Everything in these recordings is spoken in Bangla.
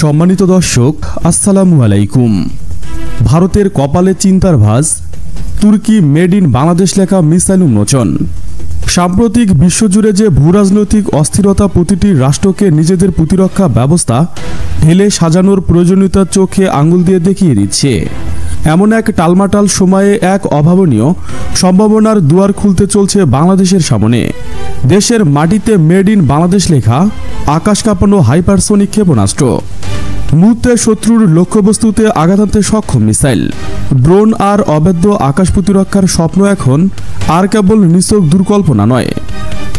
সম্মানিত দর্শক, আসসালামু আলাইকুম। ভারতের কপালে চিন্তার ভাঁজ, তুর্কি মেড ইন বাংলাদেশ লেখা মিসাইল উন্মোচন। সাম্প্রতিক বিশ্বজুড়ে যে ভূরাজনৈতিক অস্থিরতা প্রতিটি রাষ্ট্রকে নিজেদের প্রতিরক্ষা ব্যবস্থা ঢেলে সাজানোর প্রয়োজনীয়তার চোখে আঙুল দিয়ে দেখিয়ে দিচ্ছে, এমন এক টালমাটাল সময়ে এক অভাবনীয় সম্ভাবনার দুয়ার খুলতে চলছে বাংলাদেশের সামনে। দেশের মাটিতে মেড ইন বাংলাদেশ লেখা আকাশ কাঁপানো হাইপারসোনিক ক্ষেপণাস্ত্র, মুহূর্তে শত্রুর লক্ষ্যবস্তুতে আঘাত আনতে সক্ষম মিসাইল, ড্রোন আর অবৈধ আকাশ প্রতিরক্ষার স্বপ্ন এখন আর কেবল নিছক দুর্কল্পনা নয়।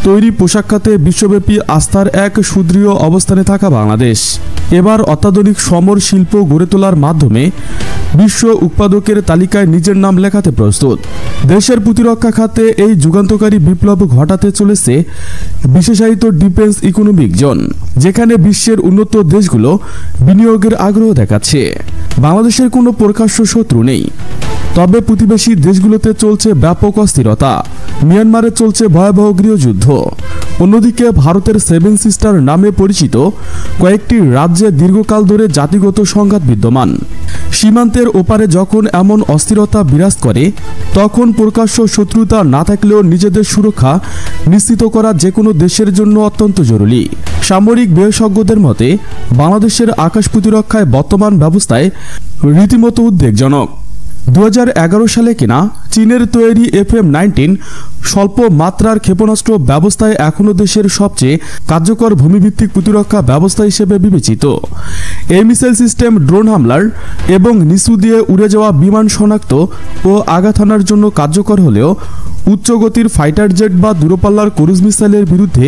তৈরি পোশাক খাতে বিশ্বব্যাপী আস্থার এক সুদৃঢ় অবস্থানে থাকা বাংলাদেশ এবার অত্যাধুনিক সমর শিল্প গড়ে তোলার মাধ্যমে বিশ্ব উৎপাদকের তালিকায় নিজের নাম লেখাতে প্রস্তুত। দেশের প্রতিরক্ষা খাতে এই যুগান্তকারী বিপ্লব ঘটাতে চলেছে বিশেষায়িত ডিফেন্স ইকোনমিক জোন, যেখানে বিশ্বের উন্নত দেশগুলো বিনিয়োগের আগ্রহ দেখাচ্ছে। বাংলাদেশের কোনো প্রকাশ্য শত্রু নেই, তবে প্রতিবেশী দেশগুলোতে চলছে ব্যাপক অস্থিরতা। মিয়ানমারে চলছে ভয়াবহ গৃহযুদ্ধ। অন্যদিকে ভারতের সেভেন সিস্টার নামে পরিচিত কয়েকটি রাজ্যে দীর্ঘকাল ধরে জাতিগত সংঘাত বিদ্যমান। সীমান্তের ওপারে যখন এমন অস্থিরতা বিরাজ করে, তখন প্রকাশ্য শত্রুতা না থাকলেও নিজেদের সুরক্ষা নিশ্চিত করা যে কোনো দেশের জন্য অত্যন্ত জরুরি। সামরিক বিশেষজ্ঞদের মতে বাংলাদেশের আকাশ প্রতিরক্ষায় বর্তমান ব্যবস্থায় রীতিমতো উদ্বেগজনক। 2011 সালে কিনা চীনের তৈরি FM-19 স্বল্প মাত্রার ক্ষেপণাস্ত্র ব্যবস্থায় এখনও দেশের সবচেয়ে কার্যকর ভূমিভিত্তিক প্রতিরক্ষা ব্যবস্থা হিসেবে বিবেচিত। এই মিসাইল সিস্টেম ড্রোন হামলার এবং নিচু দিয়ে উড়ে যাওয়া বিমান শনাক্ত ও আঘাত হানার জন্য কার্যকর হলেও উচ্চ গতির ফাইটার জেট বা দূরপাল্লার ক্রুজ মিসাইলের বিরুদ্ধে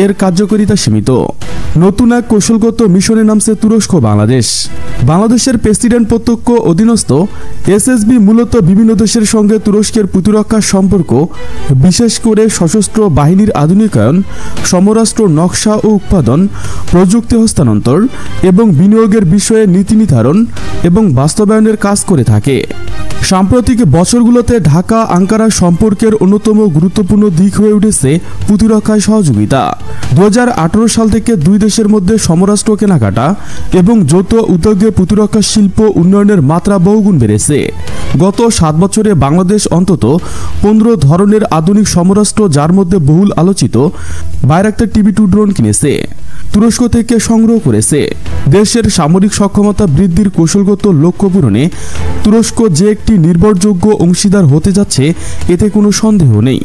এর কার্যকারিতা সীমিত। নতুন এক কৌশলগত মিশনে নামছে তুরস্ক বাংলাদেশ। বাংলাদেশের প্রেসিডেন্ট প্রত্যক্ষ অধীনস্থ SSB মূলত বিভিন্ন দেশের সঙ্গে তুরস্কের প্রতিরক্ষার সম্পর্ক, বিশেষ করে সশস্ত্র বাহিনীর আধুনিকায়ন, সমরাস্ত্র নকশা ও উৎপাদন, প্রযুক্তি হস্তান্তর এবং বিনিয়োগের বিষয়ে নীতি নির্ধারণ এবং বাস্তবায়নের কাজ করে থাকে। সাম্প্রতিক বছরগুলোতে ঢাকা আঙ্কারা সম্পর্কের অন্যতম গুরুত্বপূর্ণ দিক হয়ে উঠেছে প্রতিরক্ষায় সহযোগিতা। 2018 সাল থেকে দুই দেশের মধ্যে সমরাস্ত্র কেনাকাটা এবং যৌথ উদ্যোগে প্রতিরক্ষা শিল্প উন্নয়নের মাত্রা বহুগুণ বেড়েছে। গত 7 বছরে বাংলাদেশ অন্তত 15 ধরনের আধুনিক সমরাস্ত্র, যার মধ্যে বহুল আলোচিত বাইরাক্তার TB2 ড্রোন কিনেছে, তুরস্ক থেকে সংগ্রহ করেছে। দেশের সামরিক সক্ষমতা বৃদ্ধির কৌশলগত লক্ষ্য পূরণে তুরস্ক যে একটি নির্ভরযোগ্য অংশীদার হতে যাচ্ছে, এতে কোনো সন্দেহ নেই।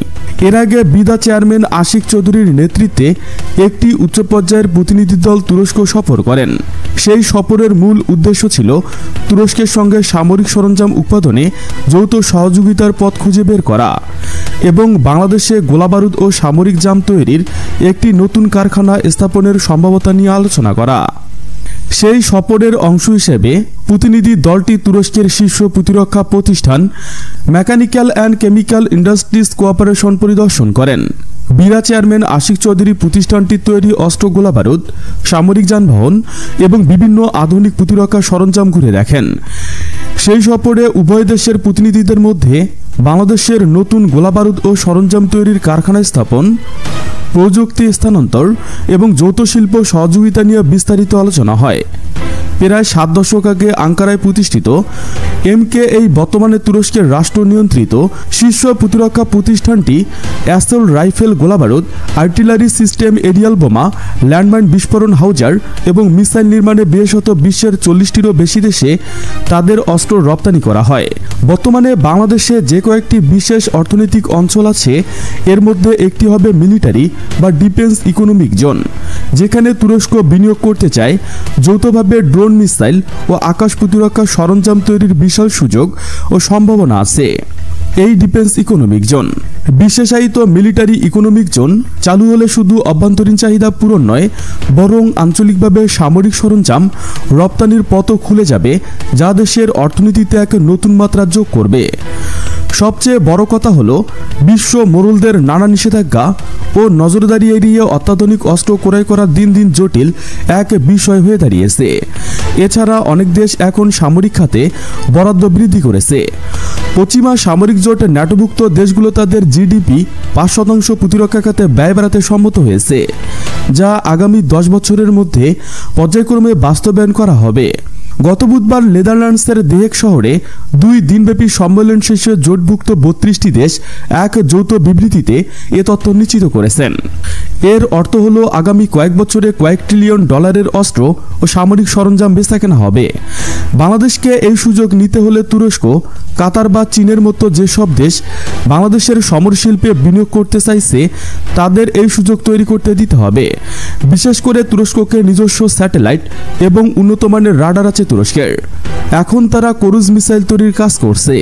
এর আগে বিদা চেয়ারম্যান আশিক চৌধুরীর নেতৃত্বে একটি উচ্চ পর্যায়ের প্রতিনিধি দল তুরস্ক সফর করেন। সেই সফরের মূল উদ্দেশ্য ছিল তুরস্কের সঙ্গে সামরিক সরঞ্জাম উৎপাদনে যৌথ সহযোগিতার পথ খুঁজে বের করা এবং বাংলাদেশে গোলাবারুদ ও সামরিক জাম তৈরির একটি নতুন কারখানা স্থাপনের সম্ভাবনা নিয়ে আলোচনা করা। সেই সফরের অংশ হিসেবে প্রতিনিধি দলটি তুরস্কের শীর্ষ প্রতিরক্ষা প্রতিষ্ঠান mechanical and chemical industries cooperation পরিদর্শন করেন। বিরা চেয়ারম্যান আশিক চৌধুরী প্রতিষ্ঠানটির তৈরি অস্ত্র, গোলাবারুদ, সামরিক যানবাহন এবং বিভিন্ন আধুনিক প্রতিরক্ষা সরঞ্জাম ঘুরে দেখেন। সেই সফরে উভয় দেশের প্রতিনিধিদের মধ্যে বাংলাদেশের নতুন গোলাবারুদ ও সরঞ্জাম তৈরির কারখানা স্থাপন, প্রযুক্তি স্থানান্তর এবং যৌথ শিল্প সহযোগিতা নিয়ে বিস্তারিত আলোচনা হয়। প্রায় 7 দশক আগে আঙ্কারায় প্রতিষ্ঠিত এই বর্তমানে তুরস্কের রাষ্ট্র নিয়ন্ত্রিত শীর্ষ প্রতিরক্ষা প্রতিষ্ঠানটি অ্যাসল রাইফেল, গোলাবারুদ, আর্টিলারি সিস্টেম, এরিয়াল বোমা, ল্যান্ডমাইন বিস্ফোরণ হাউজার এবং মিসাইল নির্মাণে বিশেষত বিশ্বের 40টিরও বেশি দেশে তাদের অস্ত্র রপ্তানি করা হয়। বর্তমানে বাংলাদেশে যে কয়েকটি বিশেষ অর্থনৈতিক অঞ্চল আছে, এর মধ্যে একটি হবে মিলিটারি বা ডিফেন্স ইকোনমিক জোন, যেখানে তুরস্ক বিনিয়োগ করতে চায়। যৌথভাবে ড্রোন, মিসাইল ও আকাশ প্রতিরক্ষা সরঞ্জাম তৈরির বিশাল সুযোগ ও সম্ভাবনা আছে। এই ডিফেন্স ইকোনমিক জোন, বিশেষায়িত মিলিটারি ইকোনমিক জোন চালু হলে শুধু অভ্যন্তরীণ চাহিদা পূরণ নয়, বরং আঞ্চলিকভাবে সামরিক সরঞ্জাম রপ্তানির পথও খুলে যাবে, যা দেশের অর্থনীতিতে এক নতুন মাত্রা যোগ করবে। সবচেয়ে বড় কথা হলো, বিশ্ব মোড়লদের নানা নিষেধাজ্ঞা ও নজরদারি এড়িয়ে অত্যাধুনিক অস্ত্র ক্রয় করা দিন দিন জটিল এক বিষয় হয়ে দাঁড়িয়েছে। এছাড়া অনেক দেশ এখন সামরিক খাতে বরাদ্দ বৃদ্ধি করেছে। পশ্চিমা সামরিক জোট ন্যাটোভুক্ত দেশগুলো তাদের GDP 5% প্রতিরক্ষা খাতে ব্যয় বাড়াতে সম্মত হয়েছে। যা আগামী 10 বছরের মধ্যে পর্যায়ক্রমে বাস্তবায়ন করা হবে। গত বুধবার নেদারল্যান্ডসের দেহেগ শহরে 2 দিনব্যাপী সম্মেলন শেষে জোটভুক্ত 32টি দেশ এক যৌথ বিবৃতিতে এ তথ্য নিশ্চিত করেছেন। এর অর্থ হল আগামী কয়েক বছরে কয়েক ট্রিলিয়ন ডলারের অস্ত্র ও সামরিক সরঞ্জাম বেচাকেনা হবে। বাংলাদেশকে এই সুযোগ নিতে হলে তুরস্ক, কাতার বা চীনের মতো যেসব দেশ বাংলাদেশের সমরশিল্পে বিনিয়োগ করতে চাইছে তাদের এই সুযোগ তৈরি করতে দিতে হবে। বিশেষ করে তুরস্ককে নিজস্ব স্যাটেলাইট এবং উন্নত মানের রাডার আছে তুরস্কের। এখন তারা ক্রুজ মিসাইল তৈরির কাজ করছে।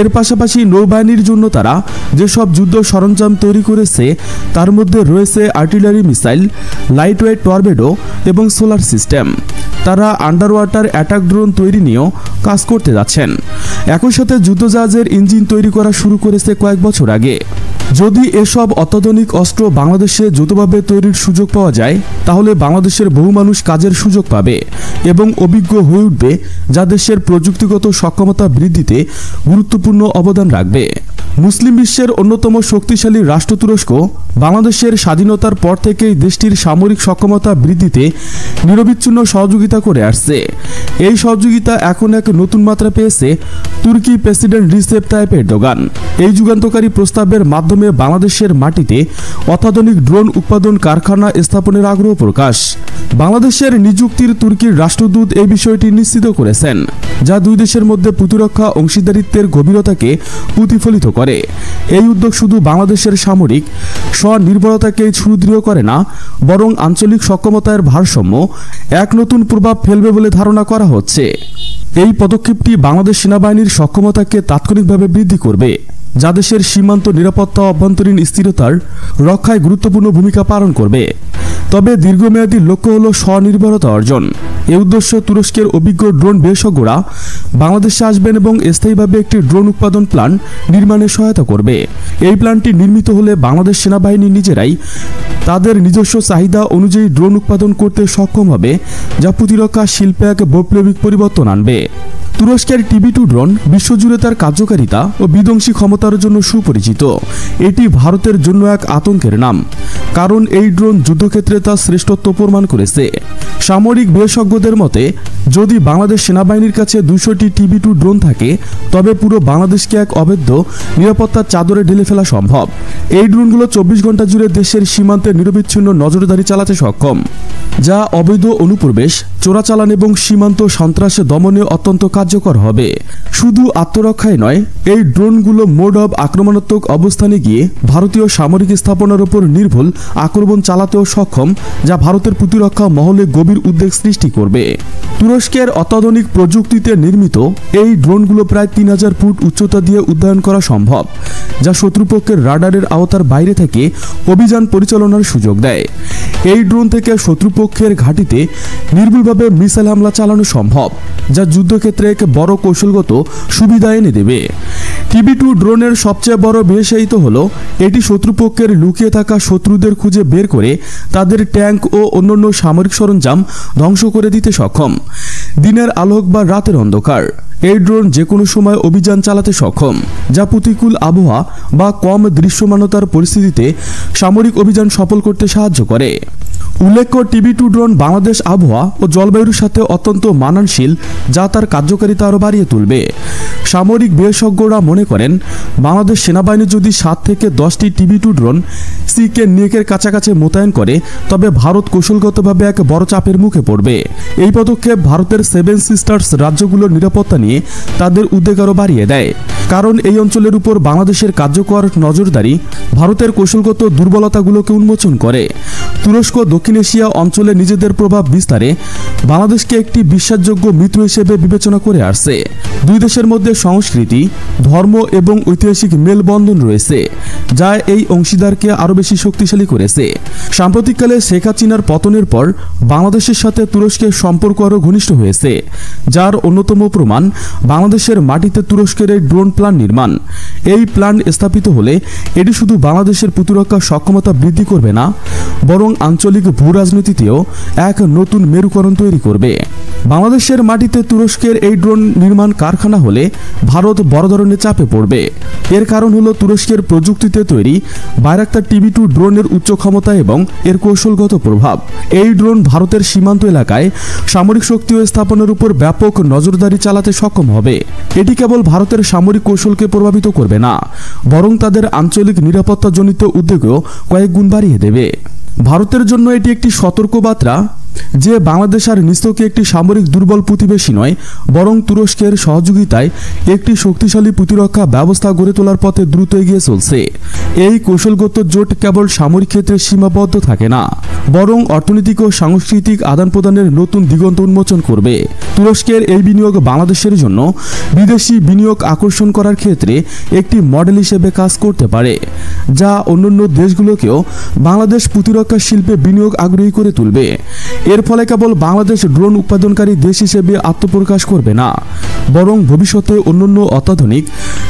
এর পাশাপাশি নৌবাহিনীর জন্য তারা যেসব যুদ্ধ সরঞ্জাম তৈরি করেছে তার মধ্যে রয়েছে আর্টিলারি মিসাইল, লাইটওয়েট টর্পেডো এবং সোলার সিস্টেম। তারা আন্ডার ওয়াটার অ্যাটাক ড্রোন তৈরি নিয়েও কাজ করতে যাচ্ছেন। একই সাথে যুদ্ধজাহাজের ইঞ্জিন তৈরি করা শুরু করেছে কয়েক বছর আগে। যদি এসব অত্যাধুনিক অস্ত্র বাংলাদেশে দ্রুতভাবে তৈরির সুযোগ পাওয়া যায় তাহলে বাংলাদেশের বহু মানুষ কাজের সুযোগ পাবে এবং অভিজ্ঞ হয়ে উঠবে, যা দেশের প্রযুক্তিগত সক্ষমতা বৃদ্ধিতে গুরুত্বপূর্ণ অবদান রাখবে। মুসলিম বিশ্বের অন্যতম শক্তিশালী রাষ্ট্র তুরস্ক বাংলাদেশের স্বাধীনতার পর থেকেই দেশটির সামরিক সক্ষমতা বৃদ্ধিতে নিরবিচ্ছিন্ন সহযোগিতা করে আসছে। এই সহযোগিতা এখন এক নতুন মাত্রা পেয়েছে তুর্কি প্রেসিডেন্ট রিসেপ তাইপ এরদোগান। এই যুগান্তকারী প্রস্তাবের মাধ্যমে বাংলাদেশের মাটিতে অত্যাধুনিক ড্রোন উৎপাদন কারখানা স্থাপনের আগ্রহ প্রকাশ। বাংলাদেশের নিযুক্তির তুর্কির রাষ্ট্রদূত এই বিষয়টি নিশ্চিত করেছেন, যা দুই দেশের মধ্যে প্রতিরক্ষা অংশীদারিত্বের গভীরতাকে প্রতিফলিত করে। এই উদ্যোগ শুধু বাংলাদেশের সামরিক স্বনির্ভরতাকেই সুদৃঢ় করে না, বরং আঞ্চলিক সক্ষমতার ভারসাম্য এক নতুন প্রভাব ফেলবে বলে ধারণা করা হচ্ছে। এই পদক্ষেপটি বাংলাদেশ সেনাবাহিনীর সক্ষমতাকে তাৎক্ষণিকভাবে বৃদ্ধি করবে, যা দেশের সীমান্ত নিরাপত্তা ও অভ্যন্তরীণ স্থিরতার রক্ষায় গুরুত্বপূর্ণ ভূমিকা পালন করবে। তবে দীর্ঘমেয়াদী লক্ষ্য হল স্বনির্ভরতা অর্জন। এই উদ্দেশ্য তুরস্কের অভিজ্ঞ ড্রোন বিশেষজ্ঞরা বাংলাদেশে আসবেন এবং স্থায়ীভাবে একটি ড্রোন উৎপাদন প্ল্যান্ট নির্মাণে সহায়তা করবে। এই প্ল্যান্টটি নির্মিত হলে বাংলাদেশ সেনাবাহিনী নিজেরাই তাদের নিজস্ব চাহিদা অনুযায়ী ড্রোন উৎপাদন করতে সক্ষম হবে, যা প্রতিরক্ষা শিল্পে এক বৈপ্লবিক পরিবর্তন আনবে। তুরস্কের TB2 ড্রোন বিশ্বজুড়ে তার কার্যকারিতা ও বিধ্বংসী ক্ষমতার জন্য সুপরিচিত। এটি ভারতের জন্য এক আতঙ্কের নাম, কারণ এই ড্রোন যুদ্ধক্ষেত্রে তার শ্রেষ্ঠত্ব প্রমাণ করেছে। সামরিক বিশেষজ্ঞদের মতে, যদি বাংলাদেশ সেনাবাহিনীর কাছে 200টি TB2 ড্রোন থাকে তবে পুরো বাংলাদেশকে এক অবৈধ নিরাপত্তার চাদরে ঢেলে ফেলা সম্ভব। এই ড্রোনগুলো 24 ঘন্টা জুড়ে দেশের সীমান্তে নিরবিচ্ছিন্ন নজরদারি চালাতে সক্ষম, যা অবৈধ অনুপ্রবেশ, চোরাচালান এবং সীমান্ত সন্ত্রাসে দমনে অত্যন্ত কার্যকর হবে। শুধু আত্মরক্ষায় নয়, এই ড্রোনগুলো মোড অব আক্রমণাত্মক অবস্থানে গিয়ে ভারতীয় সামরিক স্থাপনার উপর নির্ভুল আক্রমণ চালাতেও সক্ষম, যা ভারতের প্রতিরক্ষা মহলে গভীর উদ্বেগ সৃষ্টি করবে। তুরস্কের অত্যাধুনিক প্রযুক্তিতে নির্মিত এই ড্রোনগুলো প্রায় 3000 ফুট উচ্চতা দিয়ে উড্ডয়ন করা সম্ভব, যা শত্রুপক্ষের রাডারের আওতার বাইরে থেকে অভিযান পরিচালনার সুযোগ দেয়। এই ড্রোন থেকে শত্রুপক্ষের ঘাঁটিতে নির্ভুলভাবে মিসাইল হামলা চালানো সম্ভব, যা যুদ্ধক্ষেত্রে এক বড় কৌশলগত সুবিধা এনে দেবে। TB2 ড্রোনের সবচেয়ে বড় বিশেষত্ব হল এটি শত্রুপক্ষের লুকিয়ে থাকা শত্রুদের খুঁজে বের করে তাদের ট্যাঙ্ক ও অন্যান্য সামরিক সরঞ্জাম ধ্বংস করে দিতে সক্ষম। দিনের আলো হোক বা রাতের অন্ধকার, এই ড্রোন যে কোনো সময় অভিযান চালাতে সক্ষম, যা প্রতিকূল আবহাওয়া বা কম দৃশ্যমানতার পরিস্থিতিতে সামরিক অভিযান সফল করতে সাহায্য করে। উল্লেখ্য, TB2 ড্রোন বাংলাদেশ আবহাওয়া ও জলবায়ুর সাথে অত্যন্ত মানানশীল, যা তার কার্যকারিতা আরও বাড়িয়ে তুলবে। সামরিক বিশেষজ্ঞরা মনে করেন, বাংলাদেশ সেনাবাহিনী যদি 7 থেকে 10টি TB2 ড্রোন CK-9-এর কাছাকাছি মোতায়েন করে তবে ভারত কৌশলগতভাবে এক বড় চাপের মুখে পড়বে। এই পদক্ষেপ ভারতের 7 সিস্টার্স রাজ্যগুলোর নিরাপত্তা নিয়ে তাদের উদ্বেগ আরও বাড়িয়ে দেয়, কারণ এই অঞ্চলের উপর বাংলাদেশের কার্যকর নজরদারি ভারতের কৌশলগত দুর্বলতাগুলোকে উন্মোচন করে। তুরস্ক দক্ষিণ এশিয়া অঞ্চলে নিজেদের প্রভাব বিস্তারে বাংলাদেশকে একটি বিশ্বাসযোগ্য মিত্র হিসেবে বিবেচনা করে আসছে। দুই দেশের মধ্যে সংস্কৃতি, ধর্ম এবং ঐতিহাসিক মেলবন্ধন রয়েছে, যা এই অংশীদারকে আরও বেশি শক্তিশালী করেছে। সাম্প্রতিককালে শেখ হাসিনার পতনের পর বাংলাদেশের সাথে তুরস্কের সম্পর্ক আরও ঘনিষ্ঠ হয়েছে, যার অন্যতম প্রমাণ বাংলাদেশের মাটিতে তুরস্কের এই ড্রোন প্ল্যান্ট নির্মাণ। এই প্ল্যান্ট স্থাপিত হলে এটি শুধু বাংলাদেশের প্রতিরক্ষা সক্ষমতা বৃদ্ধি করবে না, বরং আঞ্চলিক ভূরাজনীতিতেও এক নতুন মেরুকরণ তৈরি করবে। বাংলাদেশের মাটিতে তুরস্কের এই ড্রোন নির্মাণ কারখানা হলে ভারত বড় ধরনের চাপে পড়বে। এর কারণ হলো তুরস্কের প্রযুক্তিতে তৈরি বাইরাক্তার TB2 ড্রোনের উচ্চ ক্ষমতা এবং এর কৌশলগত প্রভাব। এই ড্রোন ভারতের সীমান্ত এলাকায় সামরিক শক্তি ও স্থাপনের উপর ব্যাপক নজরদারি চালাতে সক্ষম হবে। এটি কেবল ভারতের সামরিক কৌশলকে প্রভাবিত করবে না, বরং তাদের আঞ্চলিক নিরাপত্তাজনিত উদ্বেগও কয়েক গুণ বাড়িয়ে দেবে। ভারতের জন্য এটি একটি সতর্কবার্তা যে বাংলাদেশ আর নিছক একটি সামরিক দুর্বল প্রতিবেশী নয়, বরং তুরস্কের সহযোগিতায় একটি শক্তিশালী প্রতিরক্ষা ব্যবস্থা গড়ে তোলার পথে দ্রুত এগিয়ে চলছে। এই কৌশলগত জোট কেবল সামরিক ক্ষেত্রে সীমাবদ্ধ থাকে না, বরং অর্থনৈতিক ও সাংস্কৃতিক আদান প্রদানের নতুন দিগন্ত উন্মোচন করবে। তুরস্কের এই বিনিয়োগ বাংলাদেশের জন্য বিদেশি বিনিয়োগ আকর্ষণ করার ক্ষেত্রে একটি মডেল হিসেবে কাজ করতে পারে, যা অন্যান্য দেশগুলোকেও বাংলাদেশ প্রতিরক্ষা শিল্পে বিনিয়োগ আগ্রহী করে তুলবে। এর ফলে কেবল বাংলাদেশ ড্রোন উৎপাদনকারী দেশ হিসেবে আত্মপ্রকাশ করবে না, বরং ভবিষ্যতে অন্যান্য অত্যাধুনিক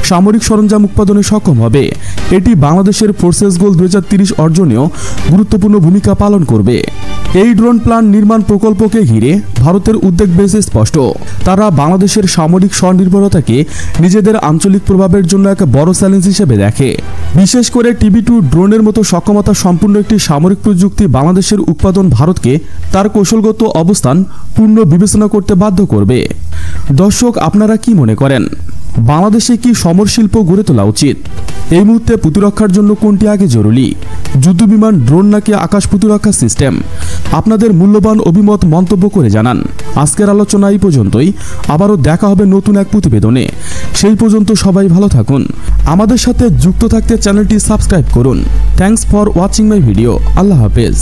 সামরিক সরঞ্জাম উৎপাদনে সক্ষম হবে। এটি বাংলাদেশের ফোর্সেস গোল 2030 অর্জনেও গুরুত্বপূর্ণ ভূমিকা পালন করবে। এই ড্রোন প্ল্যান নির্মাণ প্রকল্পকে ঘিরে ভারতের উদ্বেগ বেশ স্পষ্ট। তারা বাংলাদেশের সামরিক স্বনির্ভরতাকে নিজেদের আঞ্চলিক প্রভাবের জন্য এক বড় চ্যালেঞ্জ হিসেবে দেখে। বিশেষ করে TB2 ড্রোনের মতো সক্ষমতা সম্পূর্ণ একটি সামরিক প্রযুক্তি বাংলাদেশের উৎপাদন ভারতকে তার কৌশলগত অবস্থান পূর্ণ বিবেচনা করতে বাধ্য করবে। দর্শক, আপনারা কি মনে করেন? বাংলাদেশে কি সমর শিল্প গড়ে তোলা উচিত? এই মুহূর্তে প্রতিরক্ষার জন্য কোনটি আগে জরুরি, যুদ্ধবিমান, ড্রোন নাকি আকাশ প্রতিরক্ষা সিস্টেম? আপনাদের মূল্যবান অভিমত মন্তব্য করে জানান। আজকের আলোচনা এই পর্যন্তই। আবারও দেখা হবে নতুন এক প্রতিবেদনে। সেই পর্যন্ত সবাই ভালো থাকুন। আমাদের সাথে যুক্ত থাকতে চ্যানেলটি সাবস্ক্রাইব করুন। Thanks for watching my video. আল্লাহ হাফেজ।